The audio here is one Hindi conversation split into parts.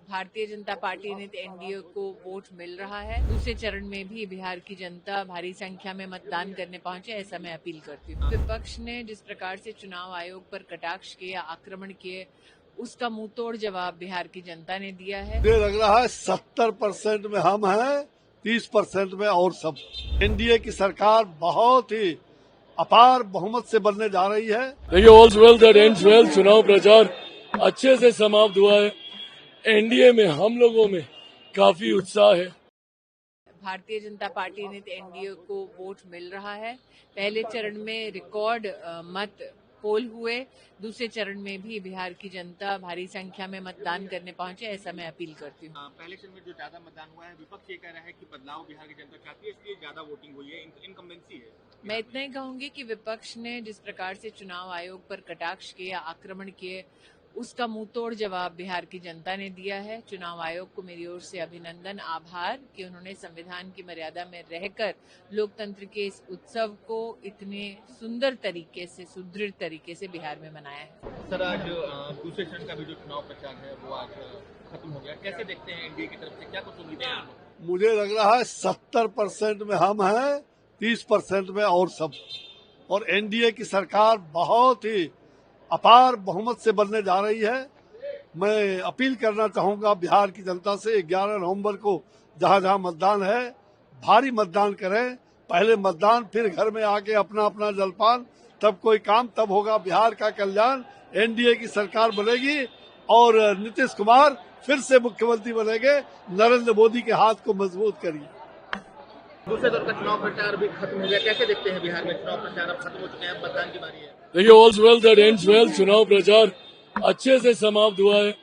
भारतीय जनता पार्टी ने एनडीए को वोट मिल रहा है। दूसरे चरण में भी बिहार की जनता भारी संख्या में मतदान करने पहुंचे, ऐसा मैं अपील करती हूँ। विपक्ष ने जिस प्रकार से चुनाव आयोग पर कटाक्ष किए, आक्रमण किए, उसका मुंह तोड़ जवाब बिहार की जनता ने दिया है। मुझे लग रहा है 70% में हम हैं, 30% में और सब। एनडीए की सरकार बहुत ही अपार बहुमत से बनने जा रही है। देखिए, ऑल्स वेल दैट एंड्स वेल। चुनाव प्रचार अच्छे से समाप्त हुआ है। एनडीए में हम लोगों में काफी उत्साह है। भारतीय जनता पार्टी ने एनडीए को वोट मिल रहा है। पहले चरण में रिकॉर्ड मत पोल हुए, दूसरे चरण में भी बिहार की जनता भारी संख्या में मतदान करने पहुंचे, ऐसा मैं अपील करती हूँ। पहले चरण में जो ज्यादा मतदान हुआ है, विपक्ष ये कह रहा है कि बदलाव बिहार की जनता चाहती है, इसलिए ज्यादा वोटिंग हुई है, इनकम्बेंसी है। मैं इतना ही कहूंगी कि विपक्ष ने जिस प्रकार से चुनाव आयोग पर कटाक्ष किया, आक्रमण किए, उसका मुंह तोड़ जवाब बिहार की जनता ने दिया है। चुनाव आयोग को मेरी ओर से अभिनंदन, आभार कि उन्होंने संविधान की मर्यादा में रहकर लोकतंत्र के इस उत्सव को इतने सुंदर तरीके से, सुदृढ़ तरीके से बिहार में मनाया है। सर, आज दूसरे चरण का भी जो चुनाव प्रचार है वो आज खत्म हो गया। कैसे देखते हैं एनडीए की तरफ से, क्या कुछ उम्मीदें हैं? मुझे लग रहा है 70% में हम हैं, 30% में और सब। और एनडीए की सरकार बहुत ही अपार बहुमत से बनने जा रही है। मैं अपील करना चाहूंगा बिहार की जनता से, 11 नवंबर को जहां जहां मतदान है, भारी मतदान करें। पहले मतदान, फिर घर में आके अपना अपना जलपान, तब कोई काम, तब होगा बिहार का कल्याण। एनडीए की सरकार बनेगी और नीतीश कुमार फिर से मुख्यमंत्री बनेंगे। नरेंद्र मोदी के हाथ को मजबूत करिए। दूसरे दौर का चुनाव प्रचार भी खत्म हो गया। कैसे देखते हैं बिहार में चुनाव प्रचार अब खत्म हो चुके हैं, मतदान की बारी है? देखिए, ऑल्स वेल दैट एंड्स वेल। चुनाव प्रचार अच्छे से समाप्त हुआ है।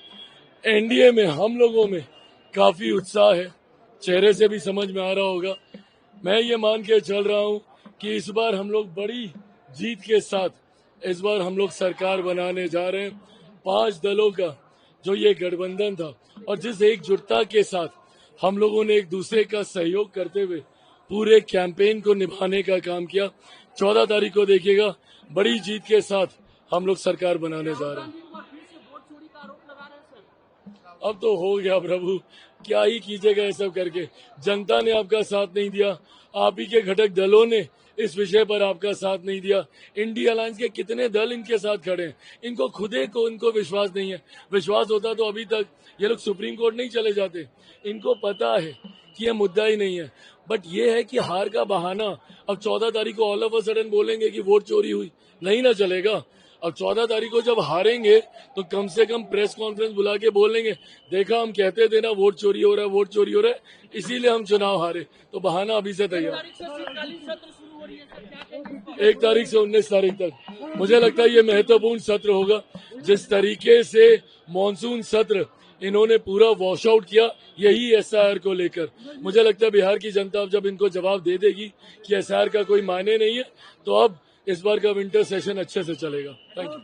एनडीए में हम लोगों में काफी उत्साह है, चेहरे से भी समझ में आ रहा होगा। मैं ये मान के चल रहा हूँ कि इस बार हम लोग बड़ी जीत के साथ इस बार हम लोग सरकार बनाने जा रहे हैं। 5 दलों का जो ये गठबंधन था और जिस एकजुटता के साथ हम लोगों ने एक दूसरे का सहयोग करते हुए पूरे कैंपेन को निभाने का काम किया। 14 तारीख को देखिएगा, बड़ी जीत के साथ हम लोग सरकार बनाने जा रहे हैं। अब तो हो गया प्रभु, क्या ही कीजिएगा ये सब करके। जनता ने आपका साथ नहीं दिया, आप ही के घटक दलों ने इस विषय पर आपका साथ नहीं दिया। इंडिया अलायंस के कितने दल इनके साथ खड़े हैं, इनको खुदे को इनको विश्वास नहीं है। विश्वास होता तो अभी तक ये लोग सुप्रीम कोर्ट नहीं चले जाते। इनको पता है कि ये मुद्दा ही नहीं है, बट ये है कि हार का बहाना। अब 14 तारीख को ऑल ऑफ अ सडन बोलेंगे कि वोट चोरी हुई, नहीं ना चलेगा। अब 14 तारीख को जब हारेंगे तो कम से कम प्रेस कॉन्फ्रेंस बुला के बोलेंगे, देखा हम कहते थे ना वोट चोरी हो रहा है, वोट चोरी हो रहा है, इसीलिए हम चुनाव हारे। तो बहाना अभी से तैयार। 1 तारीख से 19 तारीख तक मुझे लगता है ये महत्वपूर्ण सत्र होगा। जिस तरीके से मॉनसून सत्र इन्होंने पूरा वॉश आउट किया, यही एसआईआर को लेकर, मुझे लगता है बिहार की जनता अब जब इनको जवाब दे देगी कि एसआईआर का कोई मायने नहीं है, तो अब इस बार का विंटर सेशन अच्छे से चलेगा। Thank you.